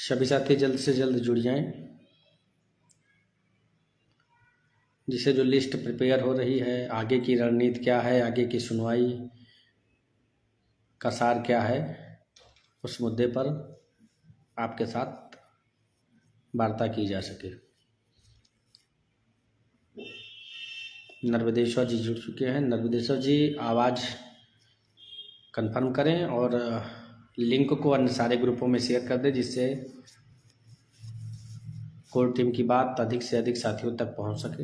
सभी साथी जल्द से जल्द जुड़ जाएं, जिसे जो लिस्ट प्रिपेयर हो रही है, आगे की रणनीति क्या है, आगे की सुनवाई का सार क्या है, उस मुद्दे पर आपके साथ वार्ता की जा सके। नर्मदेश्वर जी जुड़ चुके हैं। नर्मदेश्वर जी आवाज़ कंफर्म करें और लिंक को अन्य सारे ग्रुपों में शेयर कर दें, जिससे कोर टीम की बात अधिक से अधिक साथियों तक पहुंच सके।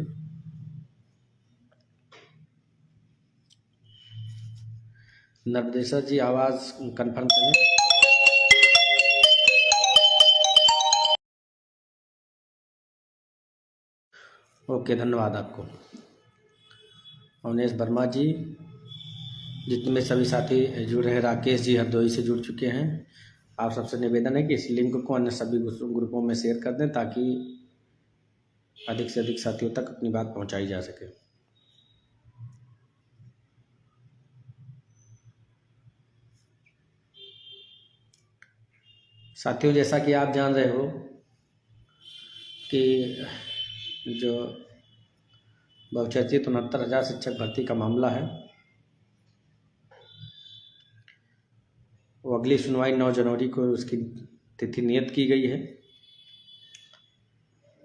नर्मदेश्वर जी आवाज़ कंफर्म करें। ओके, धन्यवाद आपको। अवनेश वर्मा जी, जितने सभी साथी जुड़े हैं, राकेश जी हरदोई से जुड़ चुके हैं। आप सबसे निवेदन है कि इस लिंक को अन्य सभी ग्रुपों में शेयर कर दें, ताकि अधिक से अधिक साथियों तक अपनी बात पहुंचाई जा सके। साथियों, जैसा कि आप जान रहे हो कि जो बहुचर्चित 69,000 शिक्षक भर्ती का मामला है, वो अगली सुनवाई 9 जनवरी को उसकी तिथि नियत की गई है।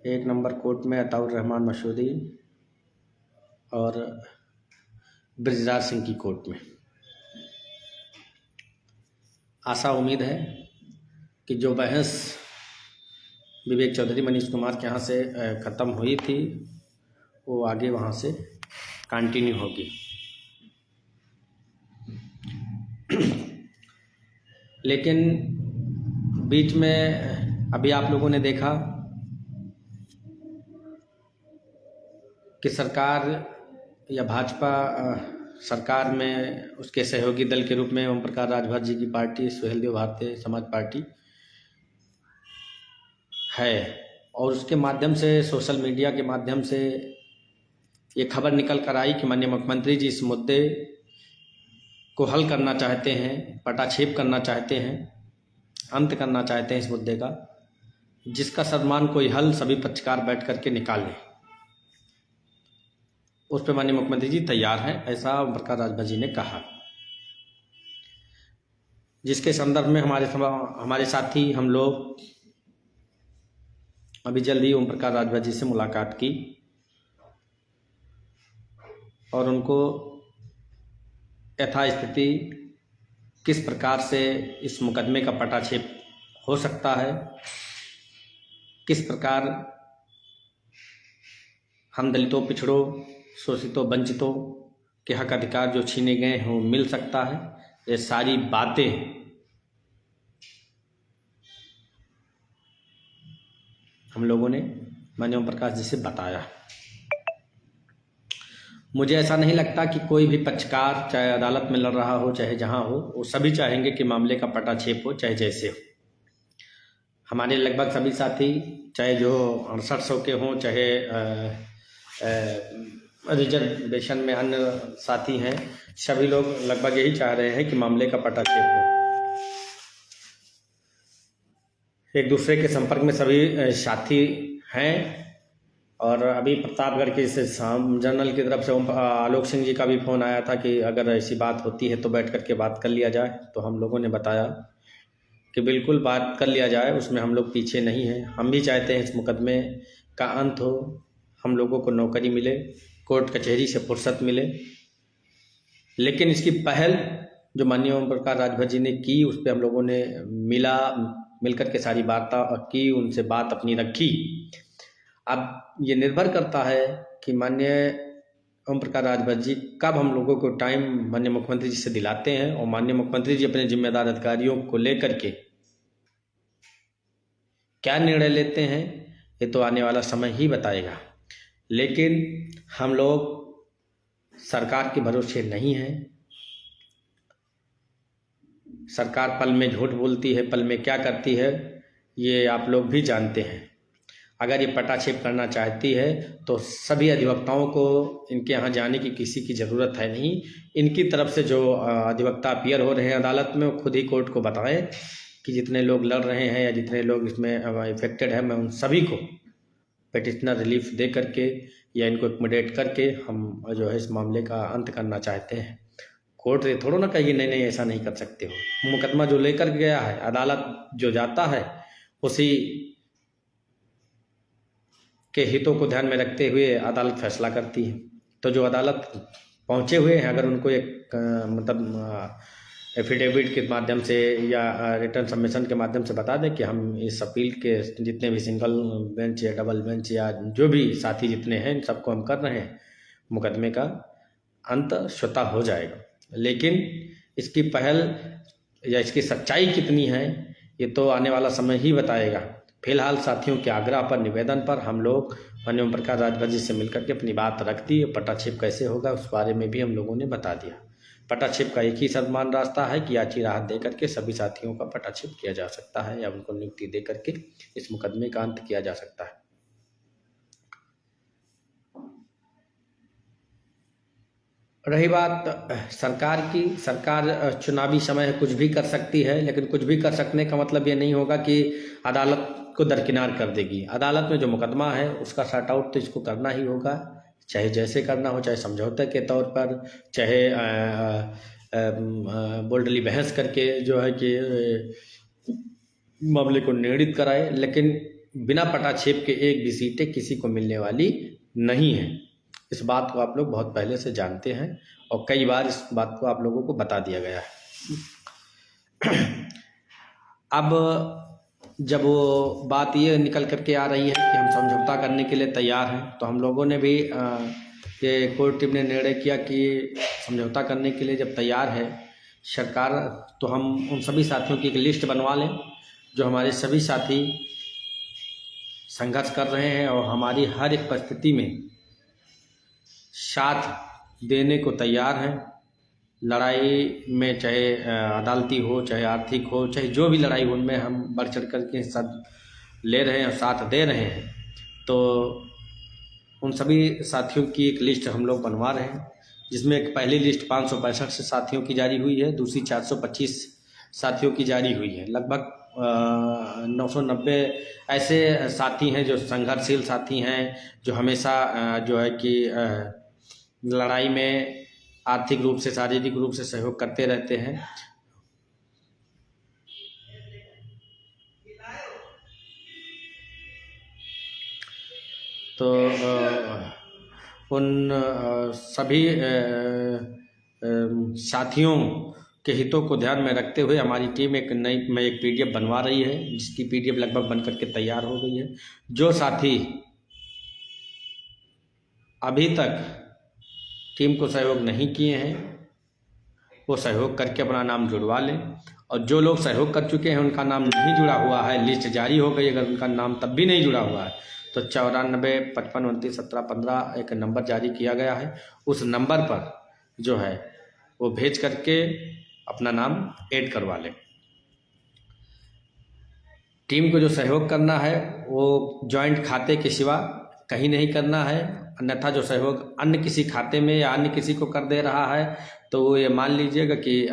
1 नंबर कोर्ट में अताउर रहमान मसूदी और ब्रिजराज सिंह की कोर्ट में। आशा उम्मीद है कि जो बहस विवेक चौधरी मनीष कुमार के यहाँ से ख़त्म हुई थी, वो आगे वहाँ से कंटिन्यू होगी। लेकिन बीच में अभी आप लोगों ने देखा कि सरकार या भाजपा सरकार में उसके सहयोगी दल के रूप में ओम प्रकाश राजभर जी की पार्टी सुहेलदेव भारतीय समाज पार्टी है, और उसके माध्यम से, सोशल मीडिया के माध्यम से ये खबर निकल कर आई कि माननीय मुख्यमंत्री जी इस मुद्दे को हल करना चाहते हैं, पटाक्षेप करना चाहते हैं, अंत करना चाहते हैं इस मुद्दे का, जिसका सर्वमान्य कोई हल सभी पक्षकार बैठ करके निकाल लें। उस पर माननीय मुख्यमंत्री जी तैयार हैं, ऐसा ओम प्रकाश राजभर जी ने कहा, जिसके संदर्भ में हमारे साथी हम लोग अभी जल्द ही ओम प्रकाश राजभर जी से मुलाकात की और उनको यथास्थिति किस प्रकार से इस मुकदमे का पटाक्षेप हो सकता है, किस प्रकार हम दलितों, पिछड़ों, शोषितों, वंचितों के हक अधिकार जो छीने गए हैं वो मिल सकता है, ये सारी बातें हम लोगों ने माननीय ओम प्रकाश जी से बताया। मुझे ऐसा नहीं लगता कि कोई भी पक्षकार, चाहे अदालत में लड़ रहा हो, चाहे जहां हो, वो सभी चाहेंगे कि मामले का पटाक्षेप हो, चाहे जैसे हो। हमारे लगभग सभी साथी, चाहे जो 6800 के हों, चाहे रिजर्वेशन में अन्य साथी हैं, सभी लोग लगभग यही चाह रहे हैं कि मामले का पटाक्षेप हो। एक दूसरे के संपर्क में सभी साथी हैं, और अभी प्रतापगढ़ के जनरल की तरफ से आलोक सिंह जी का भी फ़ोन आया था कि अगर ऐसी बात होती है तो बैठ कर के बात कर लिया जाए। तो हम लोगों ने बताया कि बिल्कुल बात कर लिया जाए, उसमें हम लोग पीछे नहीं हैं। हम भी चाहते हैं इस मुकदमे का अंत हो, हम लोगों को नौकरी मिले, कोर्ट कचहरी से फुर्सत मिले। लेकिन इसकी पहल जो माननीय ओम प्रकाश राजभर जी ने की, उस पर हम लोगों ने मिलकर के सारी वार्ता की, उनसे बात अपनी रखी। अब ये निर्भर करता है कि माननीय ओम प्रकाश राजभर जी कब हम लोगों को टाइम माननीय मुख्यमंत्री जी से दिलाते हैं, और माननीय मुख्यमंत्री जी अपने जिम्मेदार अधिकारियों को लेकर के क्या निर्णय लेते हैं, ये तो आने वाला समय ही बताएगा। लेकिन हम लोग सरकार के भरोसे नहीं हैं। सरकार पल में झूठ बोलती है, पल में क्या करती है, ये आप लोग भी जानते हैं। अगर ये पटाक्षेप करना चाहती है तो सभी अधिवक्ताओं को इनके यहाँ जाने की किसी की ज़रूरत है नहीं। इनकी तरफ से जो अधिवक्ता अपीयर हो रहे हैं अदालत में, वो खुद ही कोर्ट को बताएं कि जितने लोग लड़ रहे हैं या जितने लोग इसमें इफेक्टेड हैं, मैं उन सभी को पेटिशनर रिलीफ दे करके या इनको एकमोडेट करके हम जो है इस मामले का अंत करना चाहते हैं। कोर्ट ये थोड़ा ना कहेगी नहीं नहीं ऐसा नहीं कर सकते हो। मुकदमा जो लेकर गया है, अदालत जो जाता है, उसी के हितों को ध्यान में रखते हुए अदालत फैसला करती है। तो जो अदालत पहुंचे हुए हैं, अगर उनको एक मतलब एफिडेविट के माध्यम से या रिटर्न सबमिशन के माध्यम से बता दें कि हम इस अपील के जितने भी सिंगल बेंच या डबल बेंच या जो भी साथी जितने हैं इन सबको हम कर रहे हैं, मुकदमे का अंत स्वतः हो जाएगा। लेकिन इसकी पहल या इसकी सच्चाई कितनी है ये तो आने वाला समय ही बताएगा। फिलहाल साथियों के आग्रह पर, निवेदन पर हम लोग माननीय ओम प्रकाश राजभर जी से मिलकर के अपनी बात रख दी। पटाक्षेप कैसे होगा उस बारे में भी हम लोगों ने बता दिया। पटाक्षेप का एक ही सम्मान रास्ता है कि याची राहत दे करके सभी साथियों का पटाक्षेप किया जा सकता है या उनको नियुक्ति दे करके इस मुकदमे का अंत किया जा सकता है। रही बात सरकार की, सरकार चुनावी समय कुछ भी कर सकती है, लेकिन कुछ भी कर सकने का मतलब ये नहीं होगा कि अदालत को दरकिनार कर देगी। अदालत में जो मुकदमा है उसका सॉर्ट आउट तो इसको करना ही होगा, चाहे जैसे करना हो, चाहे समझौते के तौर पर, चाहे बोल्डली बहस करके जो है कि मामले को निर्णित कराए, लेकिन बिना पटाक्षेप के एक भी सीटें किसी को मिलने वाली नहीं है। इस बात को आप लोग बहुत पहले से जानते हैं और कई बार इस बात को आप लोगों को बता दिया गया है। अब जब वो बात ये निकल करके आ रही है कि हम समझौता करने के लिए तैयार हैं, तो हम लोगों ने भी ये कोर्ट टीम ने निर्णय किया कि समझौता करने के लिए जब तैयार है सरकार, तो हम उन सभी साथियों की एक लिस्ट बनवा लें जो हमारे सभी साथी संघर्ष कर रहे हैं और हमारी हर एक परिस्थिति में साथ देने को तैयार हैं। लड़ाई में चाहे अदालती हो, चाहे आर्थिक हो, चाहे जो भी लड़ाई हो, उनमें हम बढ़ चढ़ कर के हिस्सा ले रहे हैं और साथ दे रहे हैं। तो उन सभी साथियों की एक लिस्ट हम लोग बनवा रहे हैं, जिसमें एक पहली लिस्ट 565 साथियों की जारी हुई है, दूसरी 425 साथियों की जारी हुई है। लगभग 990 ऐसे साथी हैं जो संघर्षशील साथी हैं, जो हमेशा जो है कि लड़ाई में आर्थिक रूप से, शारीरिक रूप से सहयोग करते रहते हैं। तो उन सभी साथियों के हितों को ध्यान में रखते हुए हमारी टीम एक पीडीएफ बनवा रही है, जिसकी पीडीएफ लगभग बनकर के तैयार हो गई है। जो साथी अभी तक टीम को सहयोग नहीं किए हैं वो सहयोग करके अपना नाम जुड़वा लें, और जो लोग सहयोग कर चुके हैं उनका नाम नहीं जुड़ा हुआ है, लिस्ट जारी हो गई, अगर उनका नाम तब भी नहीं जुड़ा हुआ है तो 94 55 29 17 15 एक नंबर जारी किया गया है, उस नंबर पर जो है वो भेज करके अपना नाम ऐड करवा लें। टीम को जो सहयोग करना है वो जॉइंट खाते के सिवा कहीं नहीं करना है, अन्यथा जो सहयोग अन्य किसी खाते में या अन्य किसी को कर दे रहा है तो वो ये मान लीजिएगा कि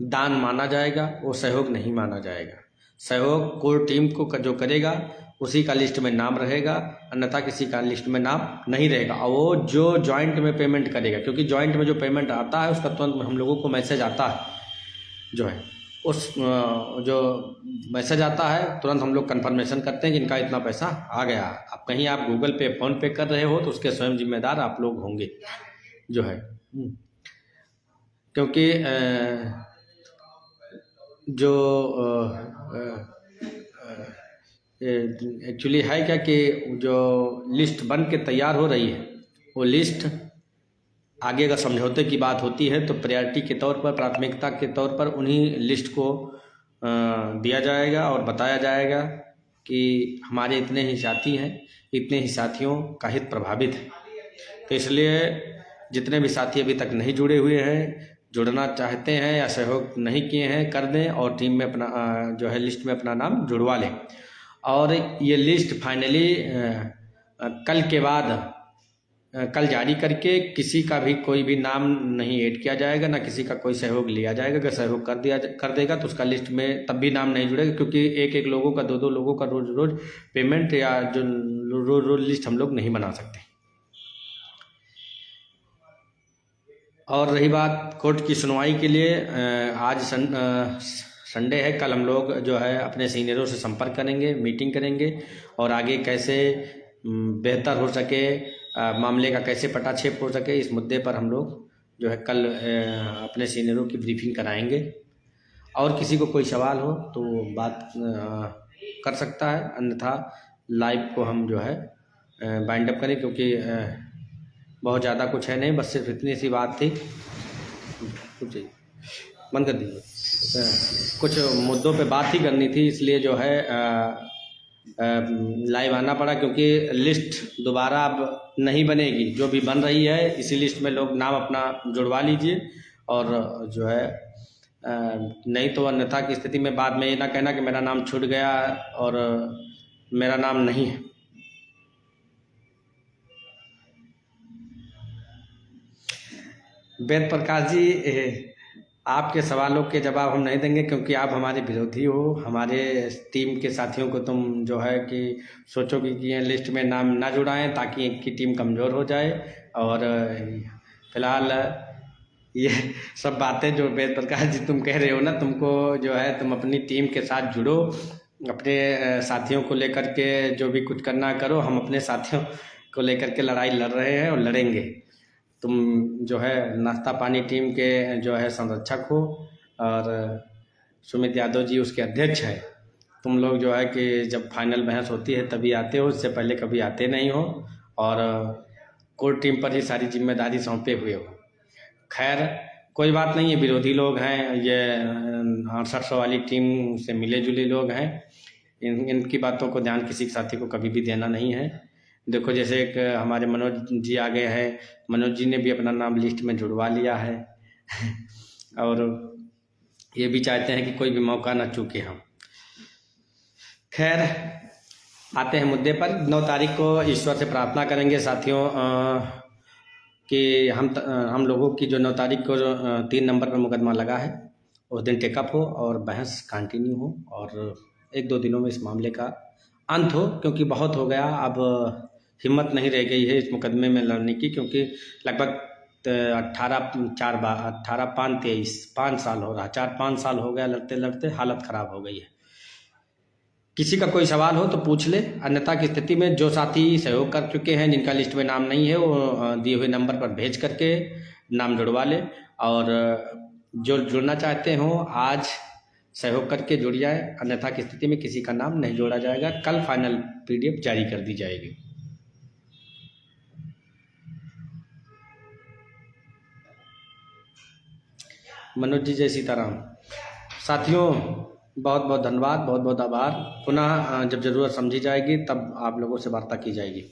दान माना जाएगा, वो सहयोग नहीं माना जाएगा। सहयोग कोर टीम को जो करेगा उसी का लिस्ट में नाम रहेगा, अन्यथा किसी का लिस्ट में नाम नहीं रहेगा। और वो जो जॉइंट में पेमेंट करेगा, क्योंकि जॉइंट में जो पेमेंट आता है उसका तुरंत हम लोगों को मैसेज आता है, जो है उस जो मैसेज आता है तुरंत हम लोग कंफर्मेशन करते हैं कि इनका इतना पैसा आ गया। अब कहीं आप गूगल पे, फोन पे कर रहे हो तो उसके स्वयं जिम्मेदार आप लोग होंगे, जो है क्योंकि जो एक्चुअली है क्या कि जो लिस्ट बन के तैयार हो रही है वो लिस्ट आगे अगर समझौते की बात होती है तो प्रायोरिटी के तौर पर, प्राथमिकता के तौर पर उन्हीं लिस्ट को दिया जाएगा और बताया जाएगा कि हमारे इतने ही साथी हैं, इतने ही साथियों का हित प्रभावित है। तो इसलिए जितने भी साथी अभी तक नहीं जुड़े हुए हैं, जुड़ना चाहते हैं या सहयोग नहीं किए हैं, कर दें और टीम में अपना जो है लिस्ट में अपना नाम जुड़वा लें। और ये लिस्ट फाइनली कल के बाद कल जारी करके किसी का भी कोई भी नाम नहीं ऐड किया जाएगा, ना किसी का कोई सहयोग लिया जाएगा। अगर सहयोग कर देगा तो उसका लिस्ट में तब भी नाम नहीं जुड़ेगा, क्योंकि एक एक लोगों का, दो दो लोगों का रोज रोज पेमेंट या जो रोज रोज लिस्ट हम लोग नहीं बना सकते। और रही बात कोर्ट की सुनवाई के लिए, आज संडे है, कल हम लोग जो है अपने सीनियरों से संपर्क करेंगे, मीटिंग करेंगे और आगे कैसे बेहतर हो सके, मामले का कैसे पटाक्षेप हो सके, इस मुद्दे पर हम लोग जो है कल अपने सीनियरों की ब्रीफिंग कराएंगे। और किसी को कोई सवाल हो तो बात कर सकता है, अन्यथा लाइव को हम जो है बाइंड अप करें, क्योंकि बहुत ज़्यादा कुछ है नहीं, बस सिर्फ इतनी सी बात थी। कुछ बंद कर दीजिए। कुछ मुद्दों पे बात ही करनी थी, इसलिए जो है लाइव आना पड़ा, क्योंकि लिस्ट दोबारा अब नहीं बनेगी। जो भी बन रही है इसी लिस्ट में लोग नाम अपना जुड़वा लीजिए, और जो है नहीं तो अन्यथा की स्थिति में बाद में ये ना कहना कि मेरा नाम छूट गया और मेरा नाम नहीं है। वेद प्रकाश जी, आपके सवालों के जवाब हम नहीं देंगे, क्योंकि आप हमारे विरोधी हो। हमारे टीम के साथियों को तुम जो है कि सोचो कि ये लिस्ट में नाम ना जुड़ाएं, ताकि इनकी टीम कमज़ोर हो जाए। और फिलहाल ये सब बातें जो वेद प्रकाश जी तुम कह रहे हो ना, तुमको जो है तुम अपनी टीम के साथ जुड़ो, अपने साथियों को लेकर के जो भी कुछ करना करो। हम अपने साथियों को लेकर के लड़ाई लड़ रहे हैं और लड़ेंगे। तुम जो है नाश्ता पानी टीम के जो है संरक्षक हो, और सुमित यादव जी उसके अध्यक्ष है। तुम लोग जो है कि जब फाइनल बहस होती है तभी आते हो, इससे पहले कभी आते नहीं हो, और कोर टीम पर ही सारी जिम्मेदारी सौंपे हुए हो। खैर कोई बात नहीं है, विरोधी लोग हैं, ये 6800 वाली टीम से मिले जुले लोग हैं। इनकी बातों को ध्यान किसी साथी को कभी भी देना नहीं है। देखो जैसे एक हमारे मनोज जी आ गए हैं, मनोज जी ने भी अपना नाम लिस्ट में जुड़वा लिया है और ये भी चाहते हैं कि कोई भी मौका ना चूके हम। खैर आते हैं मुद्दे पर। 9 तारीख को ईश्वर से प्रार्थना करेंगे साथियों कि हम लोगों की जो 9 तारीख को 3 नंबर पर मुकदमा लगा है उस दिन टेकअप हो और बहस कंटिन्यू हो, और 1-2 दिनों में इस मामले का अंत हो, क्योंकि बहुत हो गया। अब हिम्मत नहीं रह गई है इस मुकदमे में लड़ने की, क्योंकि लगभग 5 साल हो रहा, 4-5 साल हो गया लड़ते लड़ते, हालत ख़राब हो गई है। किसी का कोई सवाल हो तो पूछ ले, अन्यथा की स्थिति में जो साथी सहयोग कर चुके हैं, जिनका लिस्ट में नाम नहीं है, वो दिए हुए नंबर पर भेज करके नाम जुड़वा ले, और जो जुड़ना चाहते हो आज सहयोग करके जुड़ जाए, अन्यथा की स्थिति में किसी का नाम नहीं जोड़ा जाएगा। कल फाइनल PDF जारी कर दी जाएगी। मनोज जी जय सीताराम। साथियों बहुत बहुत धन्यवाद, बहुत बहुत आभार। पुनः जब ज़रूरत समझी जाएगी तब आप लोगों से वार्ता की जाएगी।